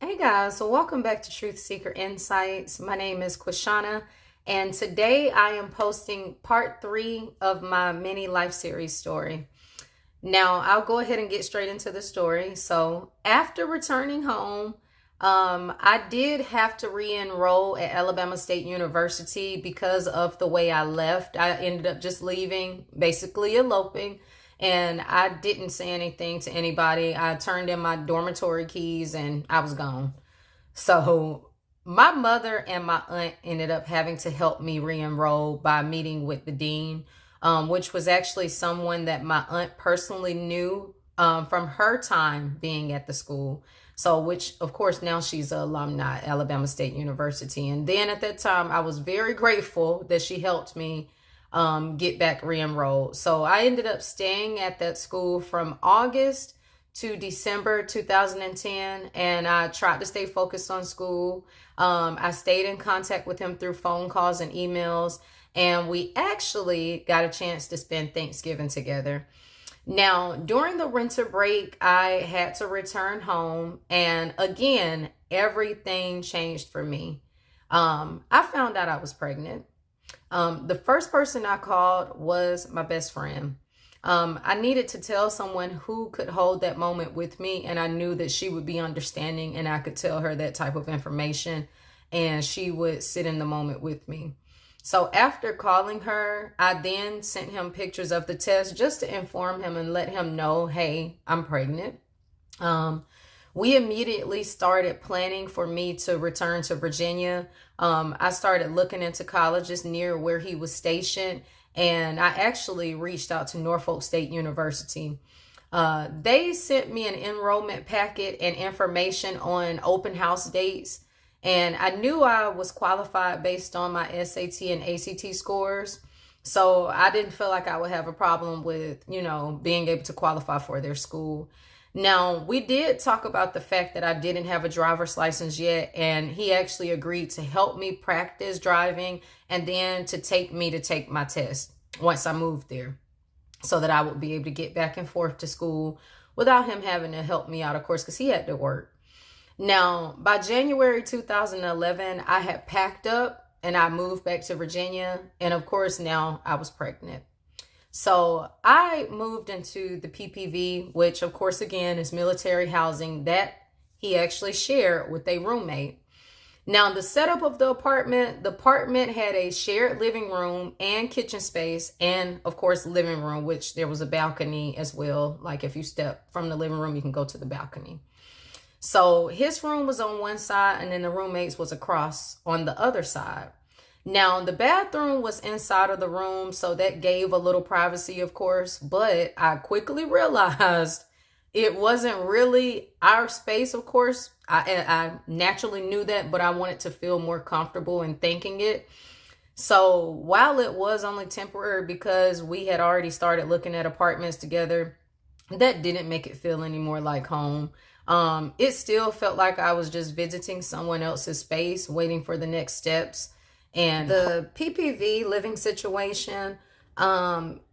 Hey guys, so welcome back to Truth Seeker Insights. My name is Quashana, and today I am posting part 3 of my mini life series story. Now, I'll go ahead and get straight into the story. So, after returning home, I did have to re-enroll at Alabama State University because of the way I left. I ended up just leaving, basically eloping, and I didn't say anything to anybody. I turned in my dormitory keys and I was gone. So my mother and my aunt ended up having to help me re-enroll by meeting with the dean, which was actually someone that my aunt personally knew from her time being at the school. So, which of course now she's an alumni at Alabama State University. And then at that time, I was very grateful that she helped me get back re-enrolled. So I ended up staying at that school from August to December 2010, and I tried to stay focused on school. I stayed in contact with him through phone calls and emails, and we actually got a chance to spend Thanksgiving together. Now, during the winter break, I had to return home, and again, everything changed for me. I found out I was pregnant. The first person I called was my best friend. I needed to tell someone who could hold that moment with me, and I knew that she would be understanding, and I could tell her that type of information, and she would sit in the moment with me. So after calling her, I then sent him pictures of the test just to inform him and let him know, hey, I'm pregnant. Um, we immediately started planning for me to return to Virginia. I started looking into colleges near where he was stationed, and I actually reached out to Norfolk State University. They sent me an enrollment packet and information on open house dates, and I knew I was qualified based on my SAT and ACT scores. So I didn't feel like I would have a problem with, being able to qualify for their school. Now, we did talk about the fact that I didn't have a driver's license yet, and he actually agreed to help me practice driving and then to take my test once I moved there so that I would be able to get back and forth to school without him having to help me out, of course, because he had to work. Now, by January 2011, I had packed up and I moved back to Virginia, and of course, now I was pregnant. So I moved into the PPV, which of course, again, is military housing that he actually shared with a roommate. Now, the setup of the apartment had a shared living room and kitchen space, and of course, living room, which there was a balcony as well. Like if you step from the living room, you can go to the balcony. So his room was on one side, and then the roommate's was across on the other side. Now, the bathroom was inside of the room, so that gave a little privacy, of course, but I quickly realized it wasn't really our space, of course. I naturally knew that, but I wanted to feel more comfortable in thinking it. So while it was only temporary because we had already started looking at apartments together, that didn't make it feel any more like home. It still felt like I was just visiting someone else's space, waiting for the next steps. And the PPV living situation,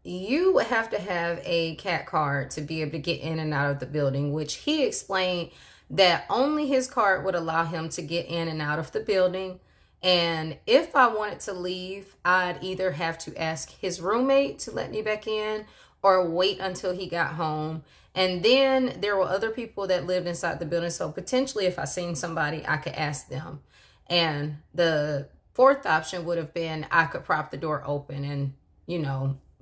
you have to have a CAT card to be able to get in and out of the building, which he explained that only his card would allow him to get in and out of the building. And if I wanted to leave, I'd either have to ask his roommate to let me back in or wait until he got home. And then there were other people that lived inside the building. So potentially if I seen somebody, I could ask them. And the fourth option would have been I could prop the door open and,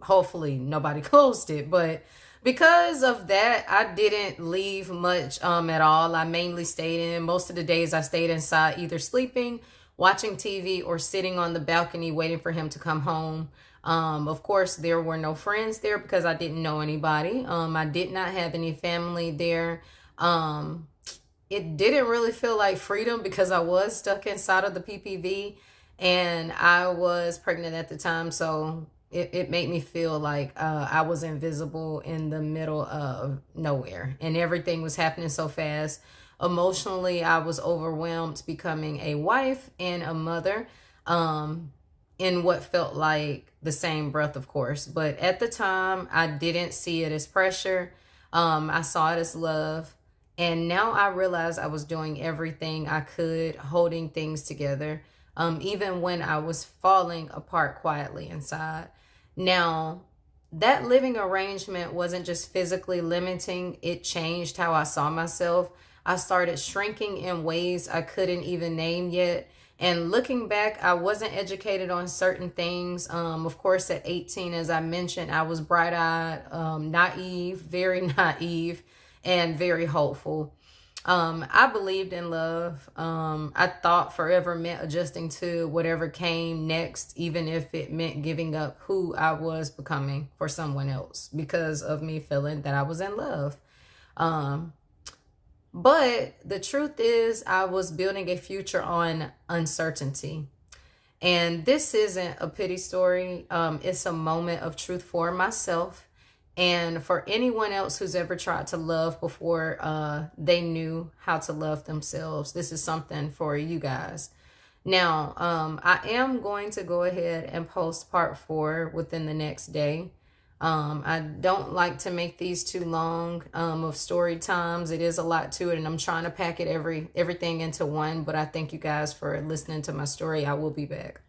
hopefully nobody closed it. But because of that, I didn't leave much at all. I mainly stayed in. Most of the days I stayed inside, either sleeping, watching TV, or sitting on the balcony waiting for him to come home. Of course, there were no friends there because I didn't know anybody. I did not have any family there. It didn't really feel like freedom because I was stuck inside of the PPV and I was pregnant at the time. So it made me feel like I was invisible in the middle of nowhere, and everything was happening so fast. Emotionally, I was overwhelmed becoming a wife and a mother in what felt like the same breath, of course. But at the time, I didn't see it as pressure. I saw it as love. And now I realize I was doing everything I could, holding things together, even when I was falling apart quietly inside. Now, that living arrangement wasn't just physically limiting, it changed how I saw myself. I started shrinking in ways I couldn't even name yet. And looking back, I wasn't educated on certain things. Of course, at 18, as I mentioned, I was bright eyed, naive, very naive, and very hopeful. I believed in love. I thought forever meant adjusting to whatever came next, even if it meant giving up who I was becoming for someone else because of me feeling that I was in love. Um, but the truth is, I was building a future on uncertainty. And this isn't a pity story. It's a moment of truth for myself and for anyone else who's ever tried to love before they knew how to love themselves. This is something for you guys. Now, I am going to go ahead and post part 4 within the next day. I don't like to make these too long of story times. It is a lot to it, and I'm trying to pack it everything into one. But I thank you guys for listening to my story. I will be back.